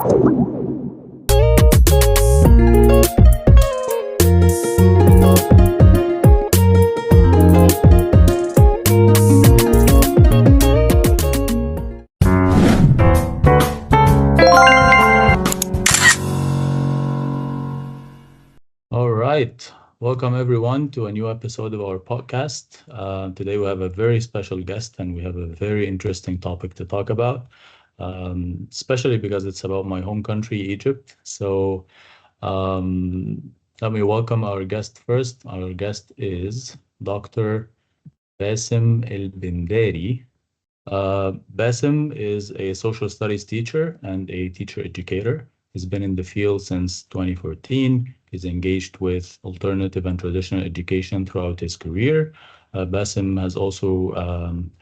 All right. Welcome everyone to a new episode of our podcast. Today we have a very special guest and we have a very interesting topic to talk about, especially because it's about my home country, Egypt. So let me welcome our guest first. Our guest is Dr. Bassem El-Bendary. Bassem is a social studies teacher and a teacher educator. He's been in the field since 2014. He's engaged with alternative and traditional education throughout his career. Bassem has also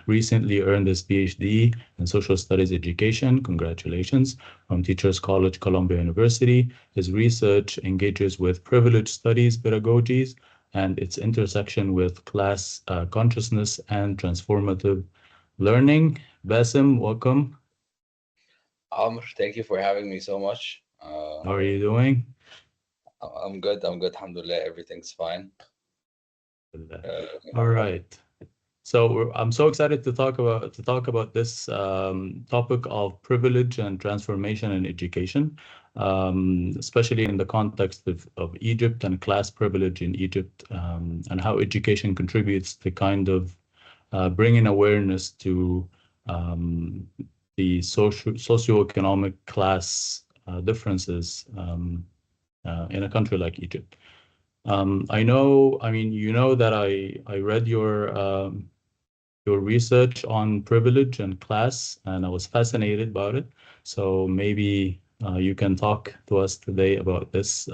recently earned his PhD in social studies education. Congratulations, from Teachers College, Columbia University. His research engages with privilege studies pedagogies and its intersection with class consciousness and transformative learning. Bassem, welcome. Thank you for having me so much. How are you doing? I'm good. I'm good. Alhamdulillah. Everything's fine. All right. So I'm so excited to talk about this topic of privilege and transformation in education, especially in the context of Egypt and class privilege in Egypt, and how education contributes to kind of bringing awareness to um, the socioeconomic class differences in a country like Egypt. I mean, you know that I read your research on privilege and class, and I was fascinated about it. So maybe you can talk to us today about this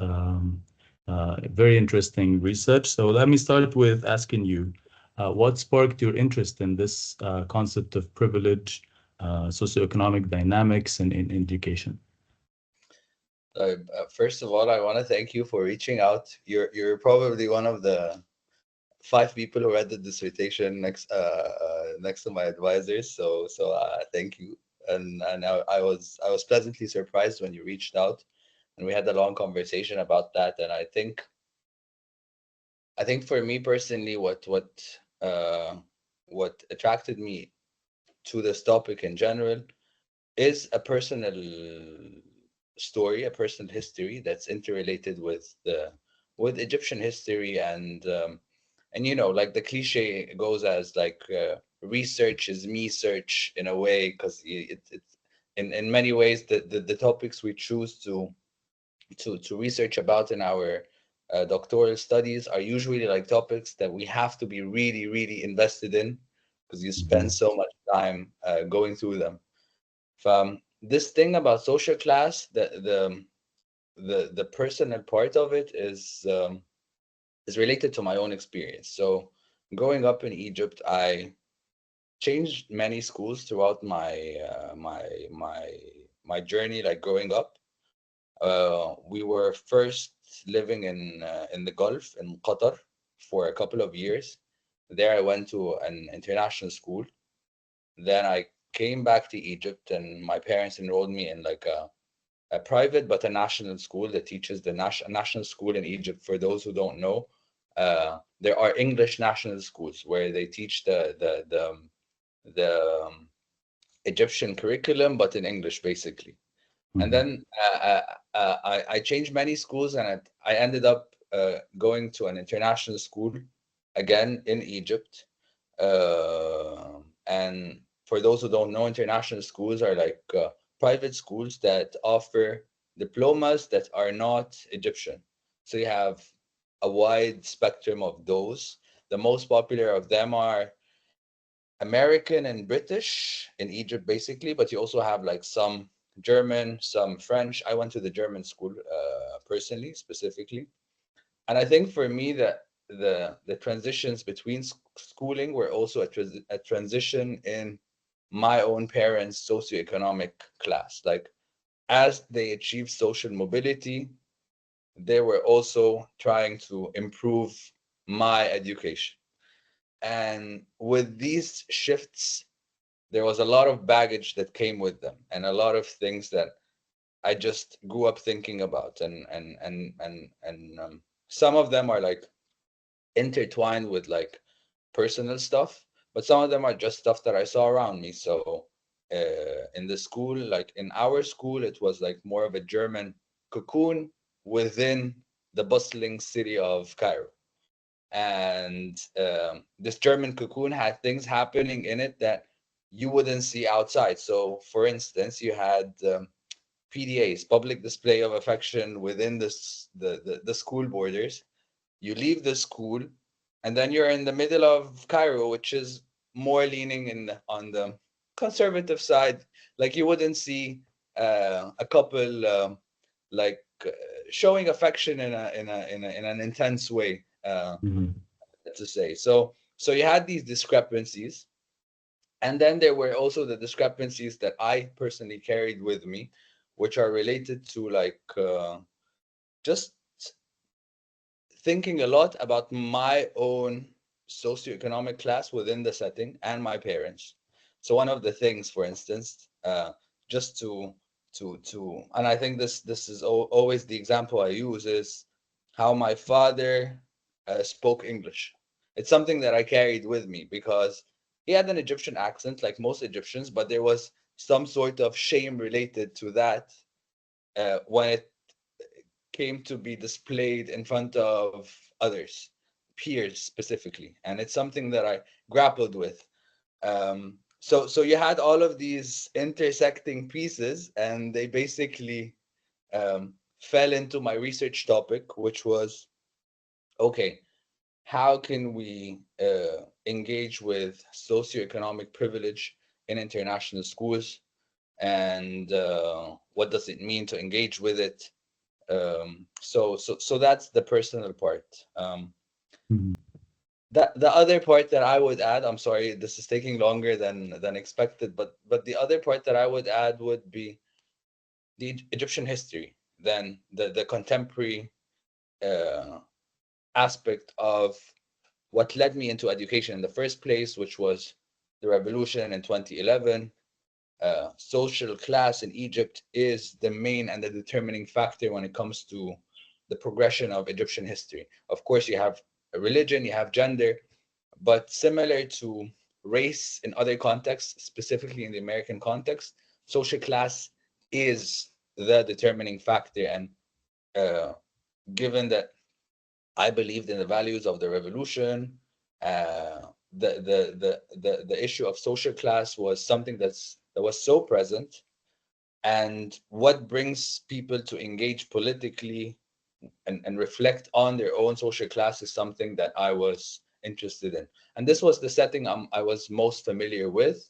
very interesting research. So let me start with asking you, what sparked your interest in this concept of privilege, socioeconomic dynamics in education? First of all, I want to thank you for reaching out. You're probably one of the 5 people who read the dissertation next to my advisors. So thank you. And I was pleasantly surprised when you reached out, and we had a long conversation about that. And I think for me personally, what attracted me to this topic in general is a personal story, a personal history that's interrelated with Egyptian history, and like the cliche goes as like research is me search in a way, because it's in many ways the topics we choose to research about in our doctoral studies are usually like topics that we have to be really really invested in, because you spend Mhm. so much time going through them. This thing about social class, the personal part of it is related to my own experience. So growing up in Egypt, I changed many schools throughout my journey. Like growing up, we were first living in the Gulf in Qatar for a couple of years. There, I went to an international school. Then I came back to Egypt, and my parents enrolled me in like a private but a national school that teaches the national school in Egypt. For those who don't know, there are English national schools where they teach the Egyptian curriculum, but in English basically. And Mhm. then I changed many schools, and I ended up going to an international school again in Egypt. And for those who don't know, international schools are like private schools that offer diplomas that are not Egyptian. So you have a wide spectrum of those. The most popular of them are American and British in Egypt, basically, but you also have like some German, some French. I went to the German school personally, specifically. And I think for me that the transitions between schooling were also a transition in my own parents' socioeconomic class. Like as they achieved social mobility, they were also trying to improve my education. And with these shifts, there was a lot of baggage that came with them, and a lot of things that I just grew up thinking about, and some of them are like intertwined with like personal stuff, but some of them are just stuff that I saw around me. So in the school, like in our school, it was like more of a German cocoon within the bustling city of Cairo. And this German cocoon had things happening in it that you wouldn't see outside. So, for instance, you had PDAs, public display of affection, within the school borders. You leave the school, and then you're in the middle of Cairo, which is more leaning on the conservative side. Like you wouldn't see a couple like showing affection in an intense way. Mhm. To say. So you had these discrepancies, and then there were also the discrepancies that I personally carried with me, which are related to like just thinking a lot about my own socioeconomic class within the setting and my parents. So one of the things, for instance, just to and I think this is always the example I use, is how my father spoke English. It's something that I carried with me because he had an Egyptian accent like most Egyptians, but there was some sort of shame related to that when it came to be displayed in front of others, peers specifically, and it's something that I grappled with. So you had all of these intersecting pieces, and they basically fell into my research topic, which was okay. How can we engage with socioeconomic privilege in international schools, and what does it mean to engage with it? So that's the personal part. Mhm. The other part that I would add, I'm sorry, this is taking longer than expected, but the other part that I would add would be the Egyptian history, then the contemporary uh, aspect of what led me into education in the first place, which was the revolution in 2011. Social class in Egypt is the main and the determining factor when it comes to the progression of Egyptian history. Of course, you have a religion, you have gender, but similar to race in other contexts, specifically in the American context, social class is the determining factor. And uh, given that I believed in the values of the revolution, the issue of social class was something that was so present, and what brings people to engage politically and reflect on their own social class is something that I was interested in. And this was the setting I was most familiar with.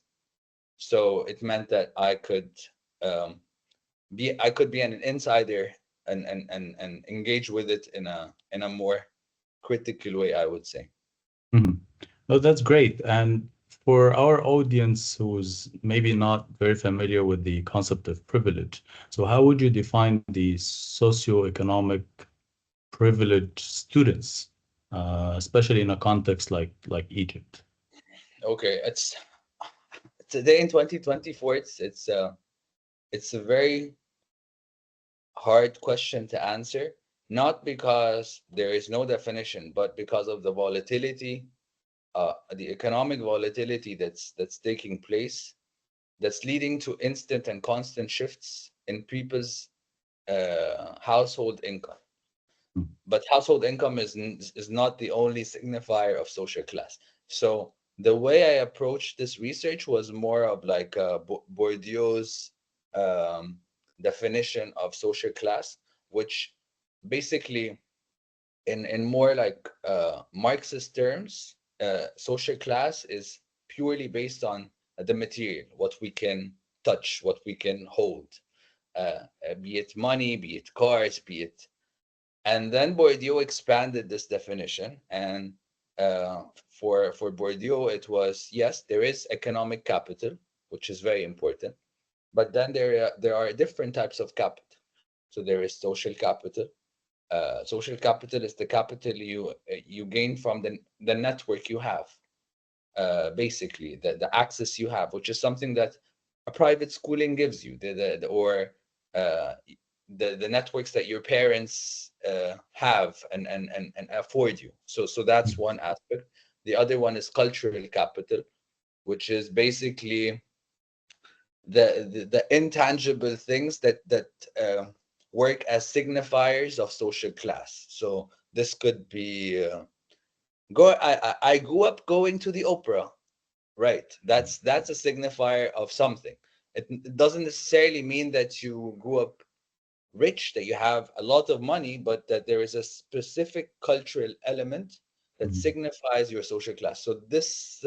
So it meant that um, I could be an insider and engage with it in a more critical way, I would say. Mhm. Oh, that's great. And for our audience who's maybe not very familiar with the concept of privilege, so how would you define the socioeconomic privileged students, especially in a context like Egypt? Okay, it's today in 2024. It's a very hard question to answer, not because there is no definition, but because of the volatility, the economic volatility that's taking place, that's leading to instant and constant shifts in people's household income. But household income is not the only signifier of social class. So the way I approached this research was more of like Bourdieu's um, definition of social class, which basically, in more like Marxist terms, social class is purely based on the material, what we can touch, what we can hold, be it money, be it cars, be it. And then Bourdieu expanded this definition, and for Bourdieu, it was, yes, there is economic capital, which is very important, but then there are different types of capital. So there is social capital. Social capital is the capital you gain from the network you have, basically the access you have, which is something that a private schooling gives you, or uh, the networks that your parents have and afford you. So that's one aspect. The other one is cultural capital, which is basically the intangible things that work as signifiers of social class. So this could be I grew up going to the opera, right? That's a signifier of something. It doesn't necessarily mean that you grew up rich, that you have a lot of money, but that there is a specific cultural element that Mhm. signifies your social class. So this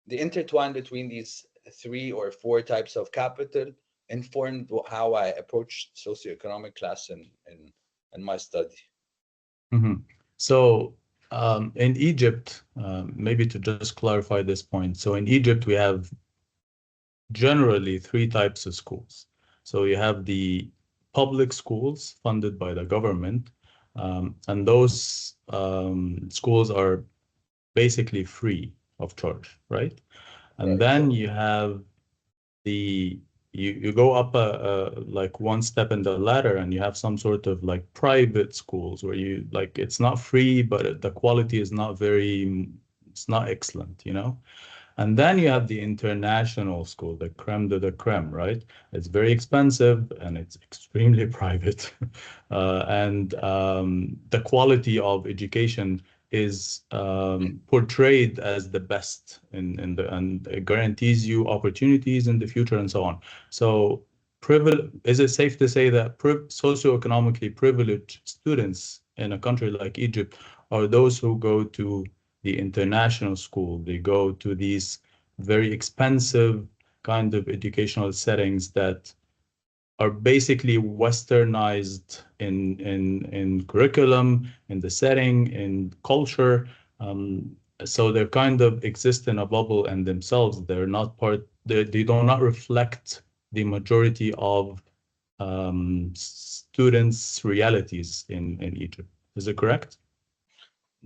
the intertwine between these three or four types of capital informed how I approached socioeconomic class in my study. Mhm. So in Egypt, maybe to just clarify this point, so in Egypt we have generally three types of schools. So you have the public schools funded by the government, and those schools are basically free of charge, right? And Right. then you have the you go up like one step in the ladder and you have some sort of like private schools where you like it's not free, but the quality is not very, it's not excellent, you know? And then you have the international school, the creme de la creme, right? It's very expensive and it's extremely private. And the quality of education is portrayed as the best in the and it guarantees you opportunities in the future and so on. So is it safe to say that socioeconomically privileged students in a country like Egypt are those who go to the international school? They go to these very expensive kind of educational settings that are basically westernized in curriculum, in the setting, in culture. So they kind of exist in a bubble and themselves. They're not part. They do not reflect the majority of students' realities in Egypt. Is it correct?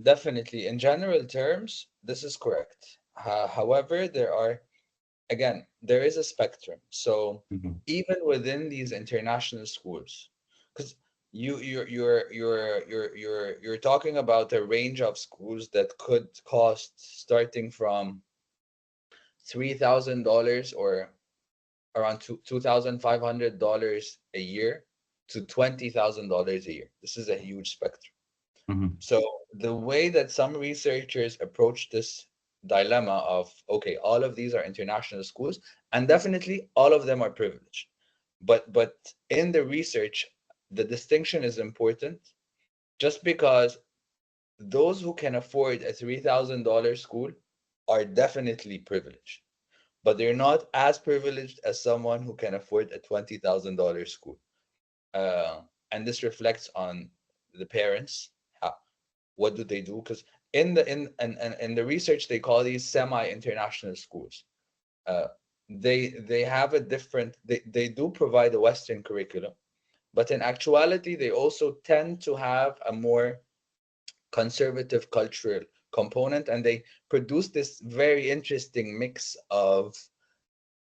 Definitely. In general terms, this is correct. However, there is a spectrum. So Mhm. even within these international schools, because you're talking about a range of schools that could cost starting from $3,000 or around $2,500 a year to $20,000 a year. This is a huge spectrum. Mhm. So the way that some researchers approach this dilemma of, okay, all of these are international schools, and definitely all of them are privileged. But in the research, the distinction is important just because those who can afford a $3,000 school are definitely privileged, but they're not as privileged as someone who can afford a $20,000 school. Uh, and this reflects on the parents. What do they do? Because in the research they call these semi-international schools. Uh, they have a different. They do provide a Western curriculum, but in actuality they also tend to have a more conservative cultural component, and they produce this very interesting mix of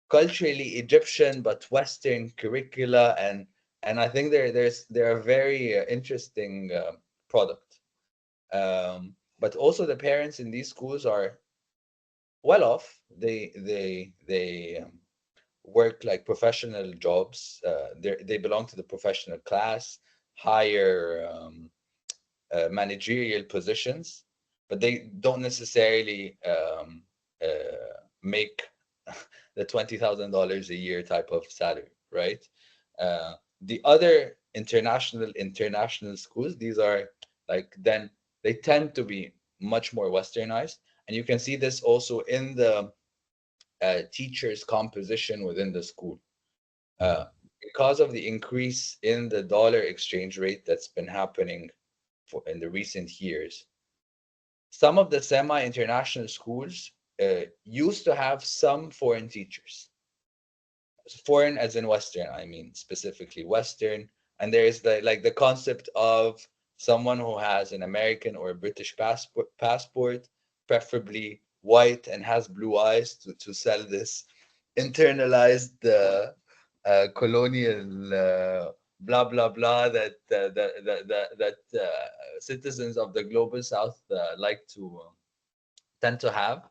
culturally Egyptian but Western curricula, and I think they're a very interesting product. But also the parents in these schools are well off. They work like professional jobs. They belong to the professional class, higher managerial positions, but they don't necessarily make the $20,000 a year type of salary, right? The other international schools, these are like then they tend to be much more westernized, and you can see this also in the teachers' composition within the school. Uh, because of the increase in the dollar exchange rate that's been happening in the recent years, some of the semi-international schools used to have some foreign teachers. Foreign as in Western, I mean specifically Western. And there is the concept of someone who has an American or a British passport, preferably white and has blue eyes to sell this internalized colonial blah blah blah that citizens of the global south like to tend to have.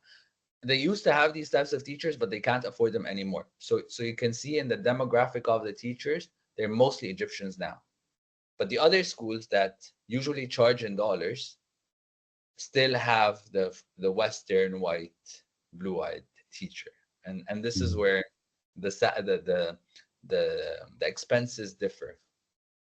They used to have these types of teachers, but they can't afford them anymore. So you can see in the demographic of the teachers, they're mostly Egyptians now. But the other schools that usually charge in dollars still have the Western white, blue-eyed teacher, and this is Mhm. where the the expenses differ.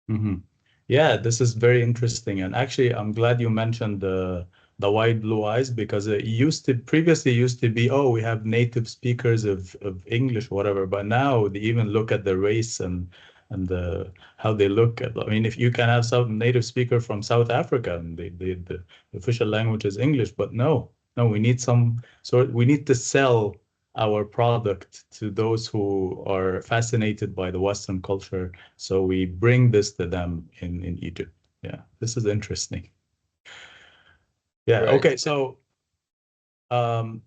Mhm. Yeah, this is very interesting. And actually, I'm glad you mentioned the white blue eyes because it used to previously used to be, oh, we have native speakers of English, whatever. But now they even look at the race and the how they look at. I mean, if you can have some native speaker from South Africa and the official language is English, but no, we need some sort. We need to sell our product to those who are fascinated by the Western culture, so we bring this to them in Egypt. Yeah, this is interesting. Yeah. Right. Okay. So, um,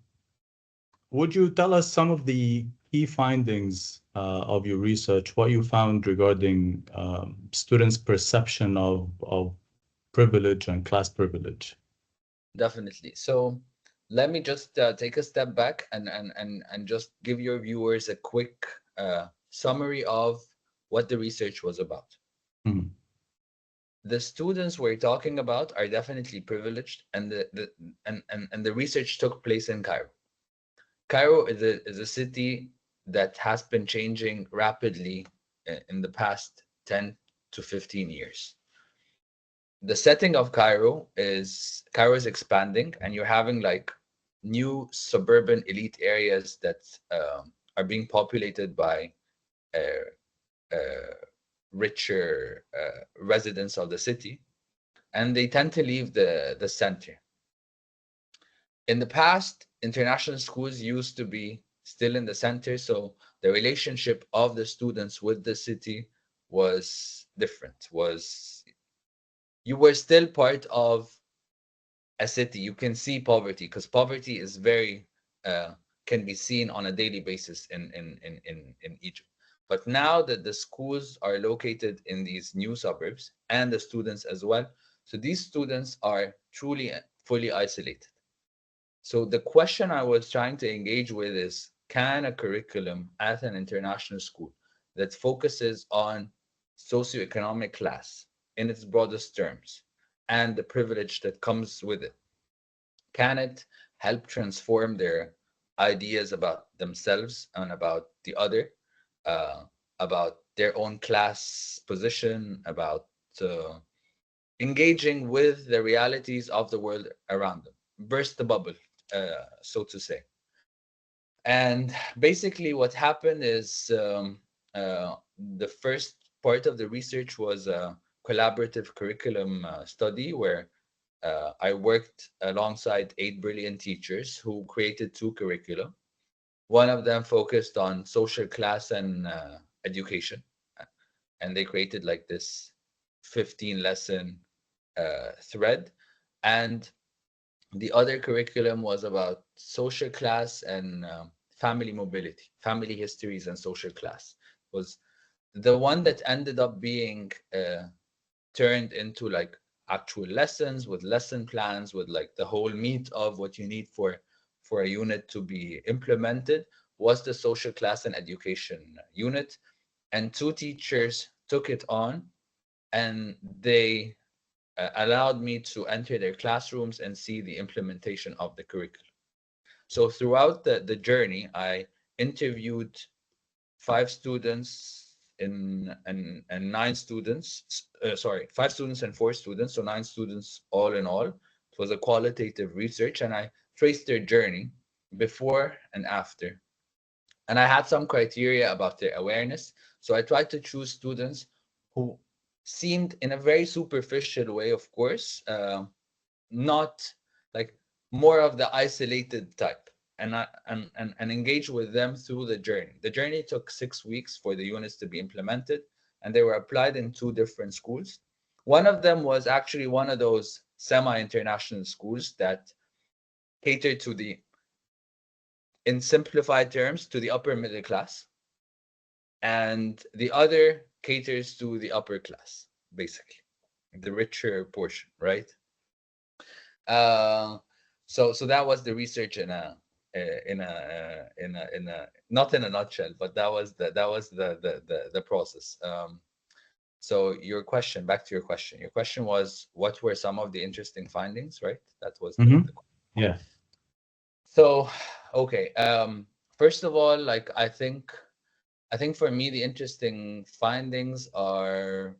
would you tell us some of the key findings of your research, what you found regarding students' perception of privilege and class privilege? Definitely. So let me just take a step back and just give your viewers a quick summary of what the research was about. Mhm. The students we're talking about are definitely privileged, and the research took place in Cairo. Cairo is a city that has been changing rapidly in the past 10 to 15 years. The setting of Cairo is expanding, and you're having like new suburban elite areas that are being populated by uh, uh, richer residents of the city, and they tend to leave the center. In the past, international schools used to be still in the center, so the relationship of the students with the city was different. Was you were still part of a city. You can see poverty because poverty is very can be seen on a daily basis in Egypt. But now that the schools are located in these new suburbs and the students as well, so these students are truly fully isolated. So the question I was trying to engage with is, can a curriculum at an international school that focuses on socioeconomic class in its broadest terms and the privilege that comes with it, can it help transform their ideas about themselves and about the other, uh, about their own class position, about uh, engaging with the realities of the world around them, burst the bubble, so to say. And basically, what happened is the first part of the research was a collaborative curriculum study where I worked alongside 8 brilliant teachers who created two curricula. One of them focused on social class and education, and they created like this 15 lesson thread. And the other curriculum was about social class and family mobility, family histories, and social class. Was the one that ended up being turned into like actual lessons with lesson plans with like the whole meat of what you need for a unit to be implemented was the social class and education unit, and two teachers took it on, and they allowed me to enter their classrooms and see the implementation of the curriculum. So throughout the journey, I interviewed 5 students and 9 students. Sorry, 5 students and 4 students, so 9 students all in all. It was a qualitative research, and I traced their journey before and after. And I had some criteria about their awareness. So I tried to choose students who seemed, in a very superficial way, of course, not like more of the isolated type, and engage with them through the journey. The journey took 6 weeks for the units to be implemented, and they were applied in two different schools. One of them was actually one of those semi-international schools that cater to the, in simplified terms, to the upper middle class. and the other caters to the upper class, basically, the richer portion, right? So that was the research in a not in a nutshell, but that was the process. So your question, back to your question. Your question was, what were some of the interesting findings, right? That was the Yeah. so okay. First of all, like I think for me the interesting findings are,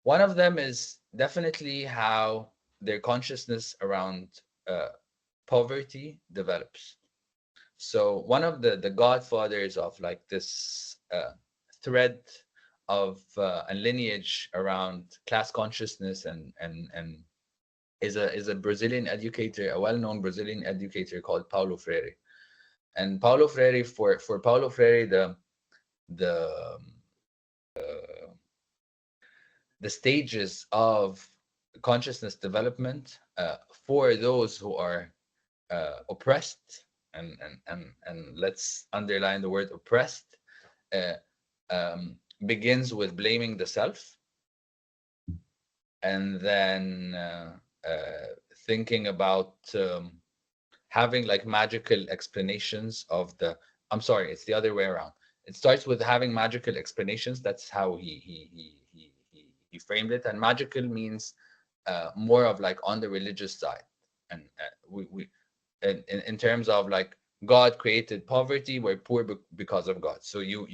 one of them is definitely how their consciousness around uh, poverty develops. So one of the godfathers of like this thread of a lineage around class consciousness and is a Brazilian educator, a well-known Brazilian educator called Paulo Freire. And Paulo Freire, for Paulo Freire, the the stages of consciousness development for those who are oppressed, and let's underline the word oppressed, uh, begins with blaming the self, and then thinking about having like magical explanations of the, I'm sorry, it's the other way around. It starts with having magical explanations. That's how he framed it. And magical means more of like on the religious side. And we in terms of like God created poverty, we're poor because of God. So you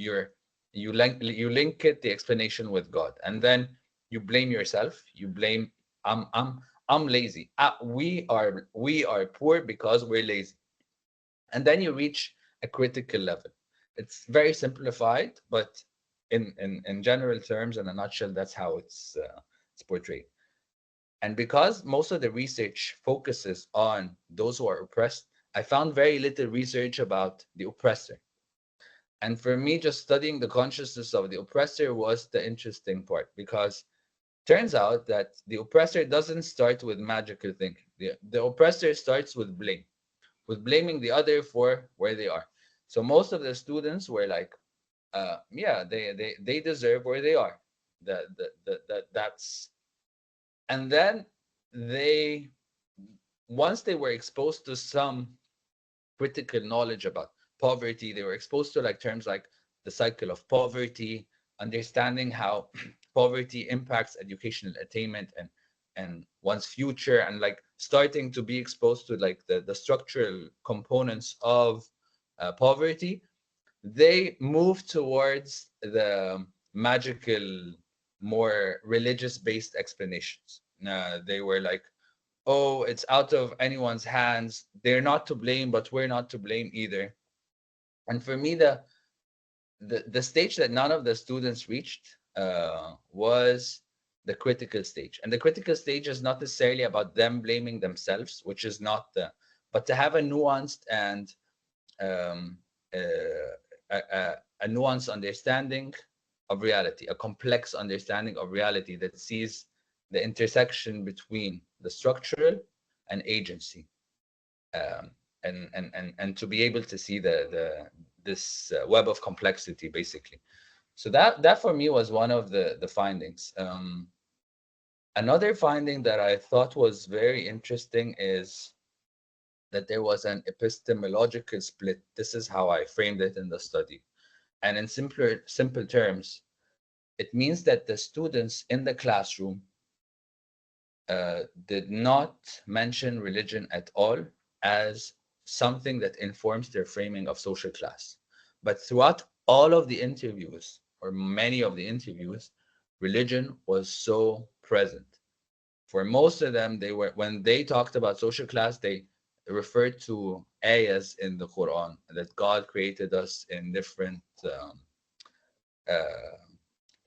link it, the explanation, with God, and then you blame yourself. You blame, I'm lazy. We are poor because we're lazy, and then you reach a critical level. It's very simplified, but in general terms, in a nutshell, that's how it's portrayed. And because most of the research focuses on those who are oppressed, I found very little research about the oppressor. And for me, just studying the consciousness of the oppressor was the interesting part, because turns out that the oppressor doesn't start with magical thinking. The oppressor starts with blaming the other for where they are. So most of the students were like, yeah, they deserve where they are. That's, and then they, once they were exposed to some critical knowledge about poverty, they were exposed to like terms like the cycle of poverty, understanding how poverty impacts educational attainment and one's future, and like starting to be exposed to like the structural components of poverty, they move towards the magical, more religious based explanations. They were like, oh, it's out of anyone's hands. They're not to blame, but we're not to blame either. And for me, the stage that none of the students reached was the critical stage. And the critical stage is not necessarily about them blaming themselves, which is not the, but to have a nuanced and um, a nuanced understanding of reality, a complex understanding of reality that sees the intersection between the structural and agency, um, and to be able to see the this web of complexity, basically. So that for me was one of the findings. Another finding that I thought was very interesting is that there was an epistemological split. This is how I framed it in the study. And in simple terms, it means that the students in the classroom did not mention religion at all as something that informs their framing of social class. But throughout all of the interviews, or many of the interviews, religion was so present. For most of them, they were, when they talked about social class, they referred to ayahs in the Quran, that God created us in different uh,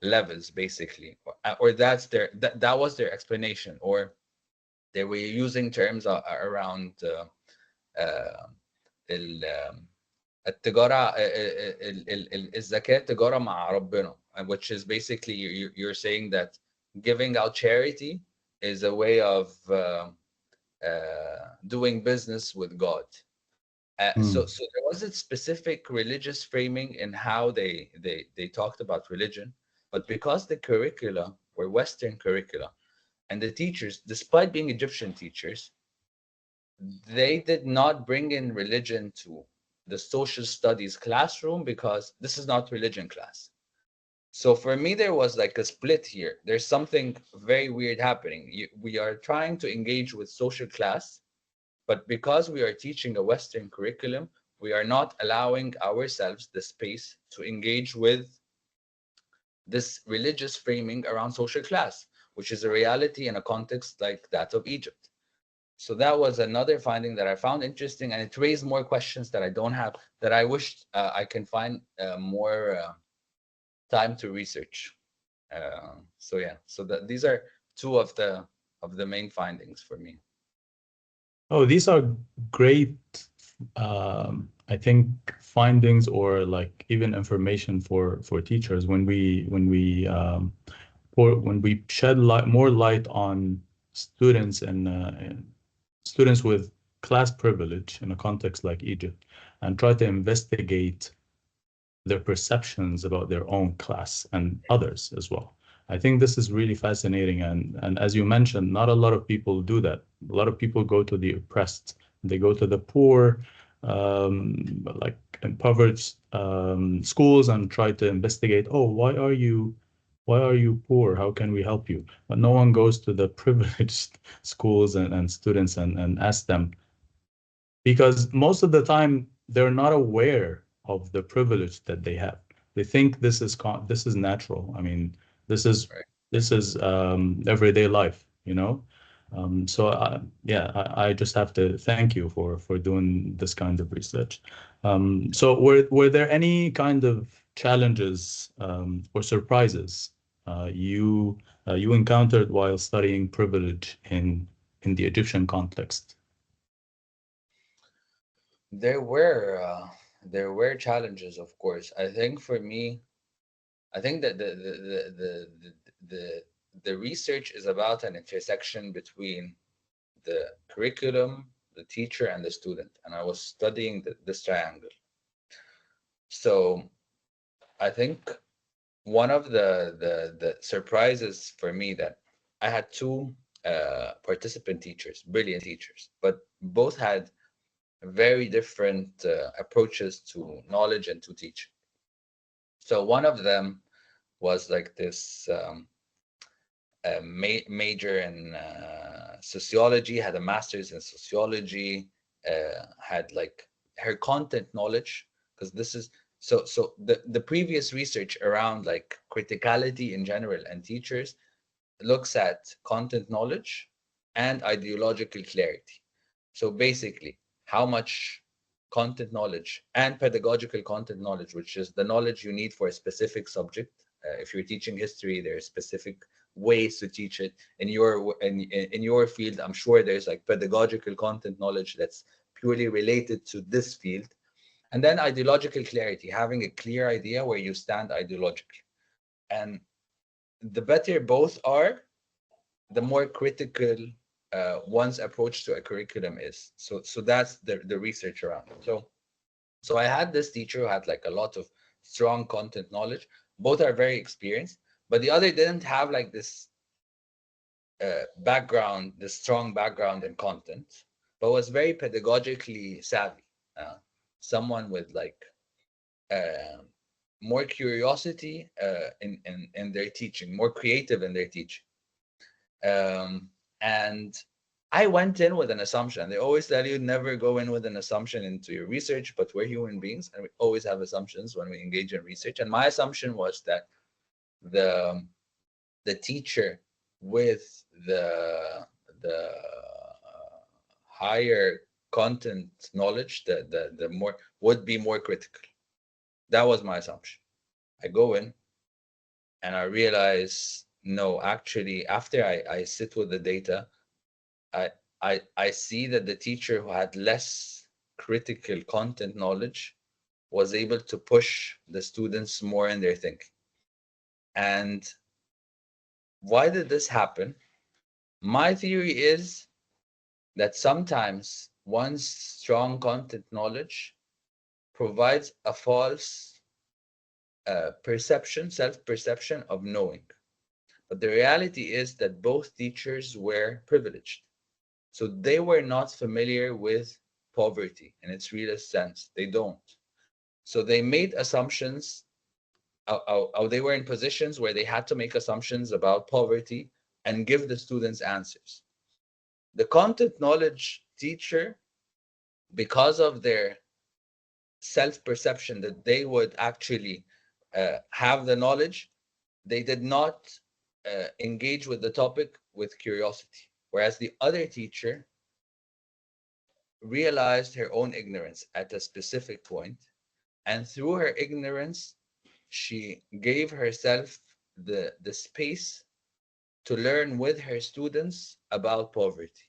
levels, basically, or that's that was their explanation. Or they were using terms around uh, التجارة الزكاة تجارة مع ربنا, which is basically you're saying that giving out charity is a way of doing business with God. So there was a specific religious framing in how they talked about religion, but because the curricula were Western curricula, and the teachers, despite being Egyptian teachers, they did not bring in religion to the social studies classroom because this is not religion class. So for me, there was like a split here. There's something very weird happening. We are trying to engage with social class, but because we are teaching a Western curriculum, we are not allowing ourselves the space to engage with this religious framing around social class, which is a reality in a context like that of Egypt. So that was another finding that I found interesting, and it raised more questions that I don't have, that I wished I can find more time to research. So yeah, so these are two of the main findings for me. Oh, these are great, I think, findings or like even information for teachers when we shed more light on students and students with class privilege in a context like Egypt, and try to investigate their perceptions about their own class and others as well. I think this is really fascinating. And as you mentioned, not a lot of people do that. A lot of people go to the oppressed, they go to the poor, like impoverished schools and try to investigate, oh, why are you poor? How can we help you? But no one goes to the privileged schools and students and ask them, because most of the time they're not aware of the privilege that they have. They think this is natural. I mean, this is Right. this is everyday life, you know. So yeah, I just have to thank you for doing this kind of research. So were there any kind of challenges or surprises you encountered while studying privilege in the Egyptian context? There were challenges, of course. I think for me, I think that the research is about an intersection between the curriculum, the teacher, and the student. And I was studying this triangle. So I think one of the surprises for me, that I had two participant teachers, brilliant teachers, but both had very different approaches to knowledge and to teaching. So one of them was like this major in sociology, had a master's in sociology, had like her content knowledge, because this is so the previous research around like criticality in general and teachers looks at content knowledge and ideological clarity. So basically, how much content knowledge and pedagogical content knowledge, which is the knowledge you need for a specific subject. If you're teaching history, there are specific ways to teach it. In your field, I'm sure there's like pedagogical content knowledge that's purely related to this field. And then ideological clarity, having a clear idea where you stand ideologically. And the better both are, the more critical one's approach to a curriculum is. So that's the research around it. So I had this teacher who had like a lot of strong content knowledge. Both are very experienced, but the other didn't have like this background, this strong background in content, but was very pedagogically savvy. Someone with like uh, more curiosity in their teaching, more creative in their teaching. And I went in with an assumption. They always tell you never go in with an assumption into your research, but we're human beings and we always have assumptions when we engage in research. And my assumption was that the the teacher with the higher content knowledge, the more would be more critical. That was my assumption. I go in and I realize no, actually, after I sit with the data, I, I see that the teacher who had less critical content knowledge was able to push the students more in their thinking. And why did this happen? My theory is that sometimes one's strong content knowledge provides a false perception, self-perception of knowing. But the reality is that both teachers were privileged. So they were not familiar with poverty in its realest sense. They don't. So they made assumptions, they were in positions where they had to make assumptions about poverty and give the students answers. The content knowledge teacher, because of their self-perception that they would actually have the knowledge, they did not engage with the topic with curiosity. Whereas the other teacher realized her own ignorance at a specific point, and through her ignorance, she gave herself the space to learn with her students about poverty.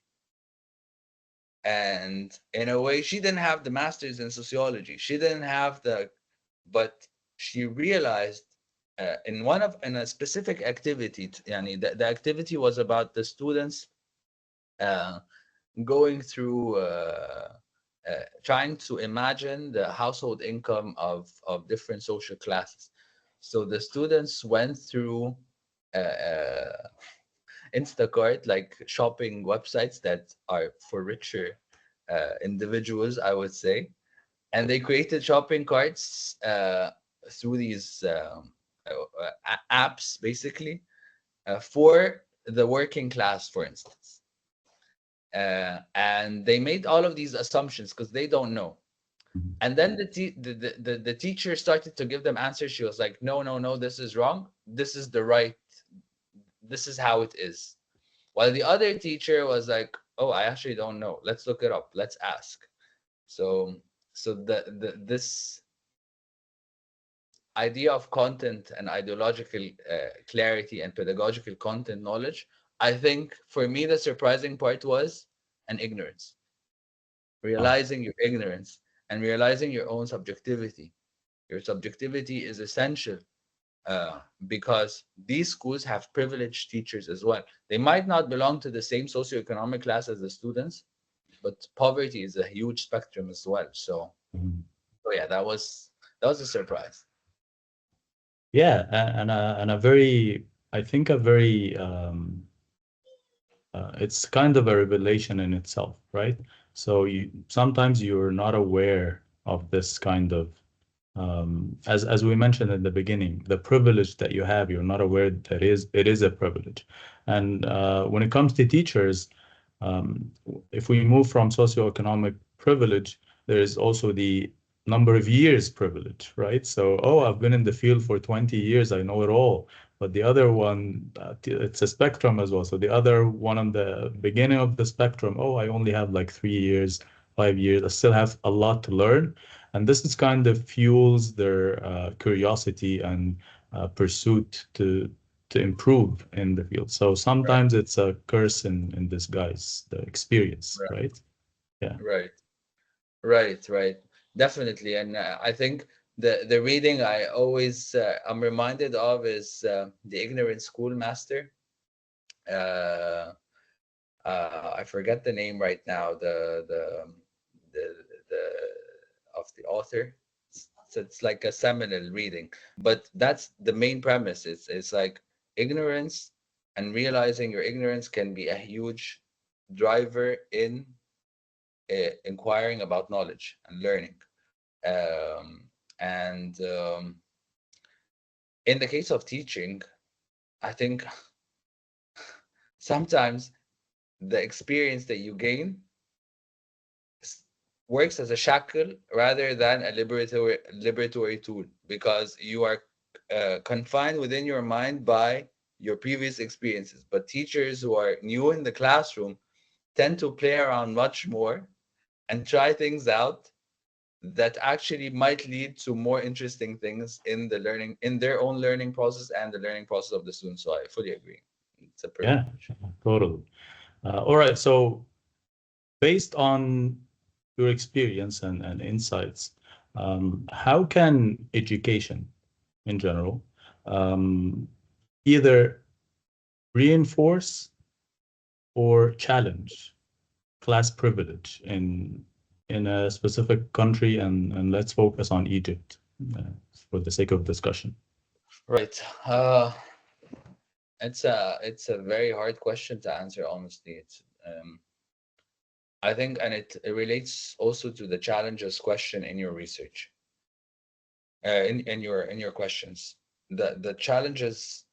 And in a way, she didn't have the master's in sociology. She didn't have but she realized in a specific activity, the activity was about the students uh, going through trying to imagine the household income of different social classes. So the students went through Instacart, like shopping websites that are for richer individuals, I would say, and they created shopping carts through these apps, basically, for the working class, for instance. And they made all of these assumptions because they don't know. And then the teacher started to give them answers. She was like, no, no, no, this is wrong. This is the right. This is how it is. While the other teacher was like, oh, I actually don't know. Let's look it up. Let's ask. So this idea of content and ideological clarity and pedagogical content knowledge, I think for me the surprising part was an ignorance. Realizing your ignorance and realizing your own subjectivity. Your subjectivity is essential because these schools have privileged teachers as well. They might not belong to the same socioeconomic class as the students, but poverty is a huge spectrum as well. So, so yeah, that was a surprise. Yeah, and a very, I think a very, it's kind of a revelation in itself, right? So sometimes you're not aware of this kind of, as we mentioned in the beginning, the privilege that you have, you're not aware that it is a privilege. And when it comes to teachers, if we move from socioeconomic privilege, there is also the number of years privilege, right? So, oh, I've been in the field for 20 years, I know it all. But the other one, it's a spectrum as well. So the other one on the beginning of the spectrum, oh, I only have like 3 years, 5 years, I still have a lot to learn. And this is kind of fuels their curiosity and pursuit to improve in the field. So Right, sometimes it's a curse in disguise, the experience, right, right? Yeah. right, right. Definitely, and I think the reading I always I'm reminded of is the Ignorant Schoolmaster. Uh, I forget the name right now. The the of the author. So it's like a seminal reading, but that's the main premise. It's like ignorance and realizing your ignorance can be a huge driver in inquiring about knowledge and learning. And in the case of teaching, I think sometimes the experience that you gain works as a shackle rather than a liberatory tool, because you are confined within your mind by your previous experiences. But teachers who are new in the classroom tend to play around much more and try things out that actually might lead to more interesting things in the learning, in their own learning process and the learning process of the students. So I fully agree. It's a Yeah, privilege. totally. All right. So based on your experience and insights, how can education in general um, either reinforce or challenge class privilege in a specific country, and let's focus on Egypt for the sake of discussion. Right. It's a very hard question to answer, honestly. It's I think, and it relates also to the challenges question in your research, in your questions. The challenges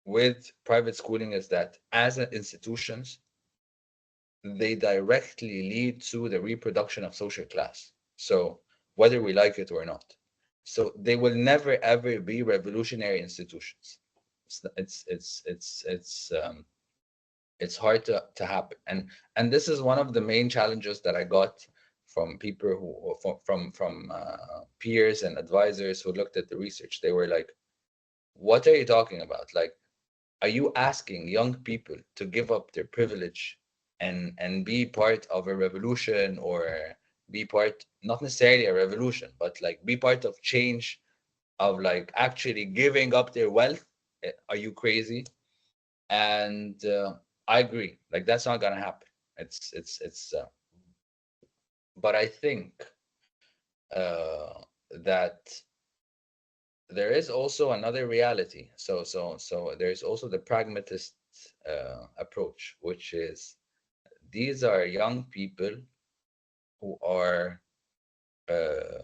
with private schooling is that as institutions, they directly lead to the reproduction of social class. So whether we like it or not, so they will never ever be revolutionary institutions. It's hard to happen, and this is one of the main challenges that I got from people who from peers and advisors who looked at the research. They were like, what are you talking about? Like, are you asking young people to give up their privilege and be part of a revolution, or be part, not necessarily a revolution, but like be part of change, of like actually giving up their wealth? Are you crazy? And I agree, like that's not gonna happen. It's but I think that there is also another reality. So there's also the pragmatist approach, which is these are young people who are uh,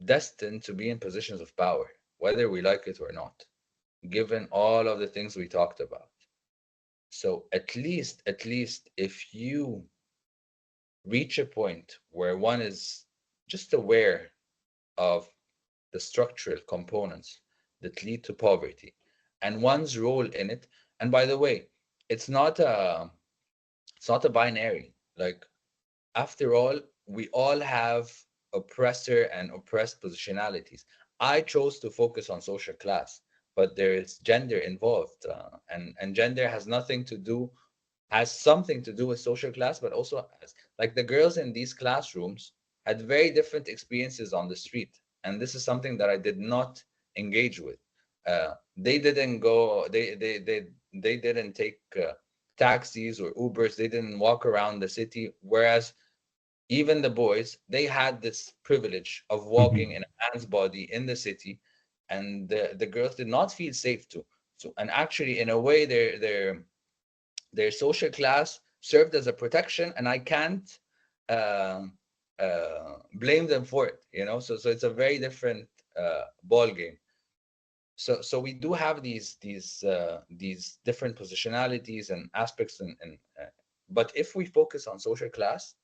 destined to be in positions of power, whether we like it or not, given all of the things we talked about. So at least if you reach a point where one is just aware of the structural components that lead to poverty and one's role in it. And by the way, it's not a it's not a binary. Like, after all, we all have oppressor and oppressed positionalities. I chose to focus on social class, but there is gender involved, and gender has something to do with social class, but also has, like, the girls in these classrooms had very different experiences on the street, and this is something that I did not engage with. They didn't go. They didn't take taxis or Ubers. They didn't walk around the city. Whereas even the boys, they had this privilege of walking Mhm. in a man's body in the city, and the girls did not feel safe to. So, and actually, in a way, their social class served as a protection, and I can't uh, blame them for it. So it's a very different ball game. So we do have these different positionalities and aspects, and but if we focus on social class,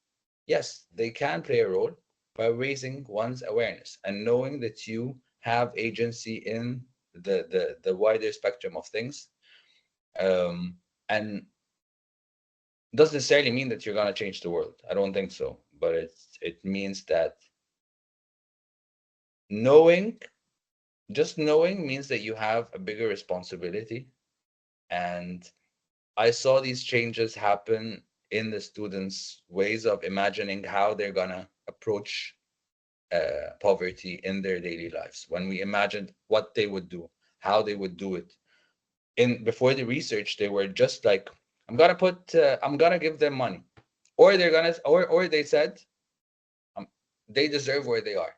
yes, they can play a role by raising one's awareness and knowing that you have agency in the wider spectrum of things. And doesn't necessarily mean that you're going to change the world. I don't think so. But it means that knowing, just knowing, means that you have a bigger responsibility. And I saw these changes happen in the students' ways of imagining how they're going to approach poverty in their daily lives. When we imagined what they would do, how they would do it. Before the research, they were just like, I'm gonna give them money, or they're gonna, or they said, they deserve where they are.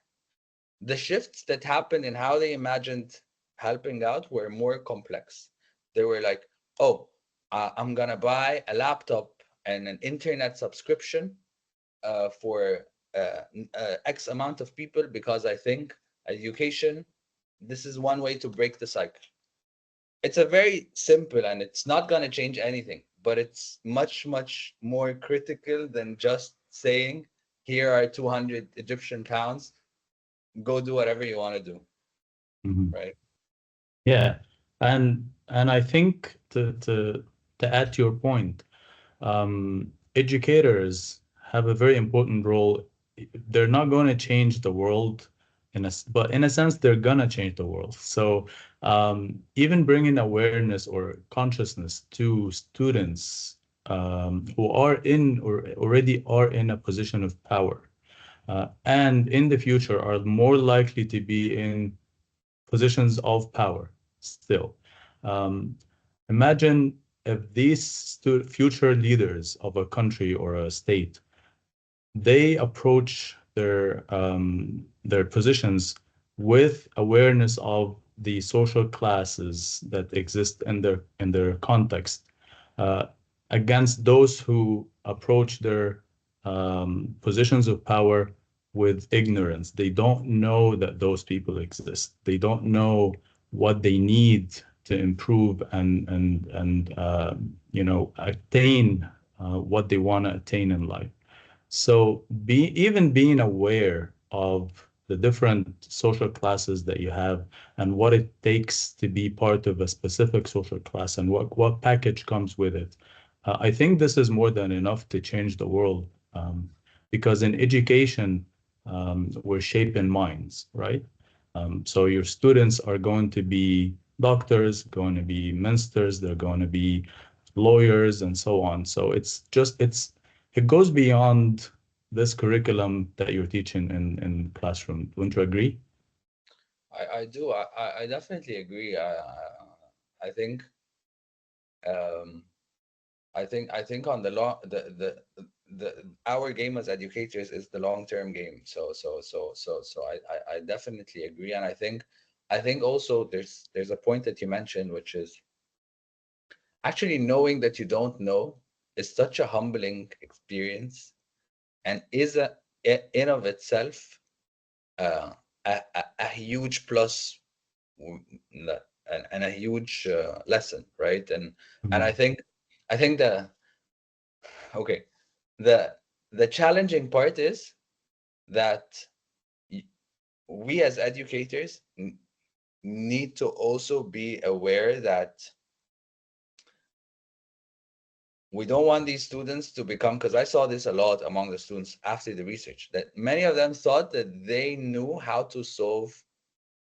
The shifts that happened in how they imagined helping out were more complex. They were like, oh, I'm gonna buy a laptop and an internet subscription for X amount of people, because I think education, this is one way to break the cycle. It's a very simple, and it's not going to change anything, but it's much, much more critical than just saying, here are 200 Egyptian pounds, go do whatever you want to do, Mhm. right? Yeah, and I think to add to your point, educators have a very important role. They're not going to change the world but in a sense, they're gonna change the world. So even bringing awareness or consciousness to students who are in or already are in a position of power, and in the future are more likely to be in positions of power still. Um, Imagine. if these future leaders of a country or a state, they approach their positions with awareness of the social classes that exist in their context, uh, against those who approach their positions of power with ignorance. They don't know that those people exist. They don't know what they need to improve and attain what they want to attain in life. So even being aware of the different social classes that you have and what it takes to be part of a specific social class and what package comes with it, I think this is more than enough to change the world. Because in education, we're shaping minds, right? So your students are going to be doctors, going to be ministers, they're going to be lawyers, and so on. So it goes beyond this curriculum that you're teaching in classroom. Don't you agree? I do. I definitely agree. I think um, I think on the long the our game as educators is the long term game. So I definitely agree, and I think also there's a point that you mentioned, which is actually knowing that you don't know is such a humbling experience, and is in of itself uh, a huge plus, and a huge lesson, right? And Mhm. I think the okay the the challenging part is that we as educators need to also be aware that we don't want these students to become, because I saw this a lot among the students after the research, that many of them thought that they knew how to solve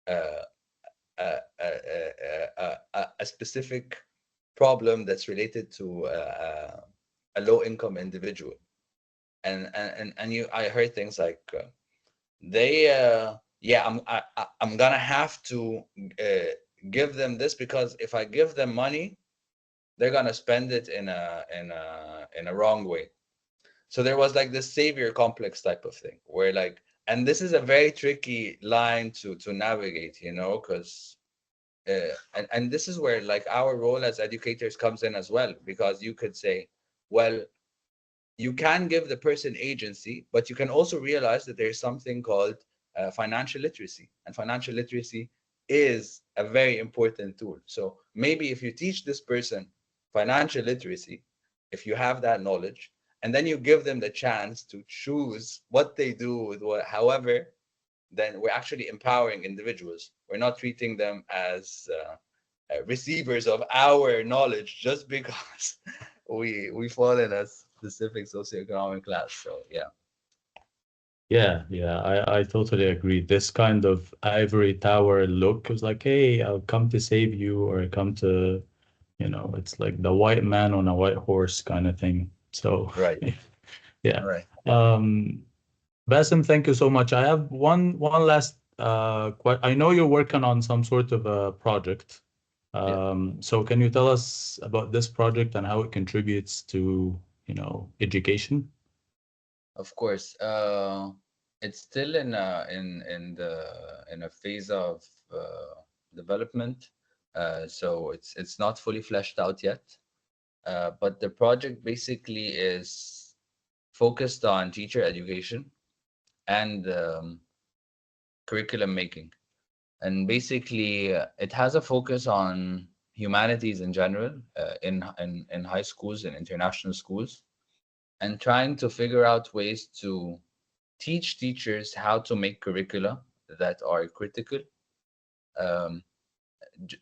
uh, a specific problem that's related to a low income individual. And I heard things like they yeah, I'm gonna have to give them this, because if I give them money, they're gonna spend it in a wrong way. So there was like this savior complex type of thing, where like, and this is a very tricky line to navigate, because and this is where like our role as educators comes in as well, because you could say, well, you can give the person agency, but you can also realize that there's something called financial literacy, and financial literacy is a very important tool. So maybe if you teach this person financial literacy, if you have that knowledge, and then you give them the chance to choose what they do with what, however, then we're actually empowering individuals. We're not treating them as receivers of our knowledge just because we fall in a specific socioeconomic class. So yeah. Yeah, I totally agree. This kind of ivory tower look is like, hey, I'll come to save you, or I come to, it's like the white man on a white horse kind of thing. So, Right. yeah. Right. Um, Bassem, thank you so much. I have one last I know you're working on some sort of a project. Yeah. So can you tell us about this project and how it contributes to, education? Of course. It's still in a phase of development. So it's not fully fleshed out yet. But the project basically is focused on teacher education and curriculum making. And basically, it has a focus on humanities in general, in high schools and international schools, and trying to figure out ways to teach teachers how to make curricula that are critical, um,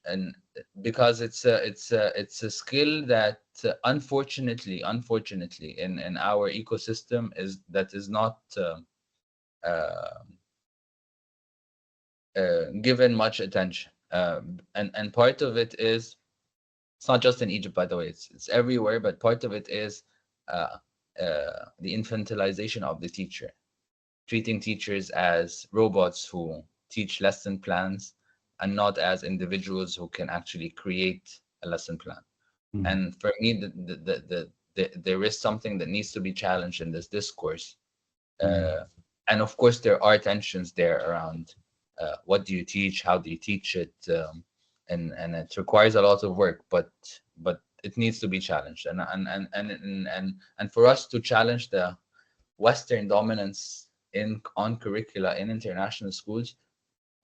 and because it's a skill that unfortunately in our ecosystem is not uh, given much attention. And part of it is, it's not just in Egypt, by the way, it's everywhere, but part of it is uh, the infantilization of the teacher, treating teachers as robots who teach lesson plans and not as individuals who can actually create a lesson plan. And for me, there is something that needs to be challenged in this discourse. And of course, there are tensions there around what do you teach, how do you teach it, and it requires a lot of work, but it needs to be challenged. And for us to challenge the Western dominance on curricula in international schools,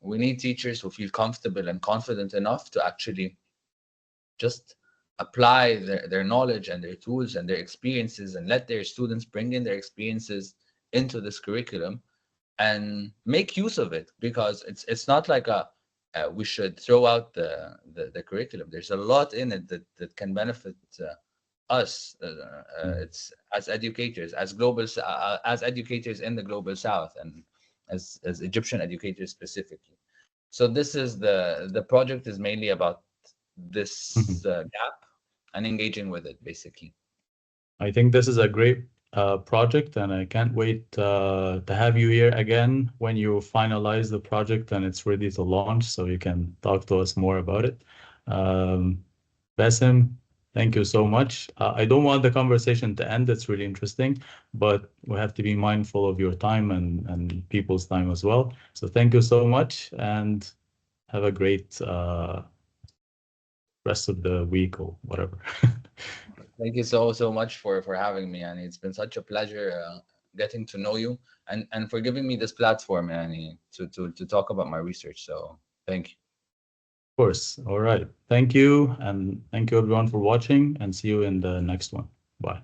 we need teachers who feel comfortable and confident enough to actually just apply their knowledge and their tools and their experiences, and let their students bring in their experiences into this curriculum and make use of it, because it's not like we should throw out the curriculum. There's a lot in it that can benefit us. It's as educators, as educators in the global South, and as Egyptian educators specifically. So this is the project is mainly about this gap and engaging with it, basically. I think this is a great project, and I can't wait to have you here again when you finalize the project and it's ready to launch, so you can talk to us more about it. Bassem, thank you so much. I don't want the conversation to end. It's really interesting, but we have to be mindful of your time and people's time as well. So thank you so much, and have a great rest of the week or whatever. Thank you so much for having me, and it's been such a pleasure getting to know you, and for giving me this platform, and to talk about my research. So thank you. Of course. All right. Thank you, and thank you everyone for watching, and see you in the next one. Bye.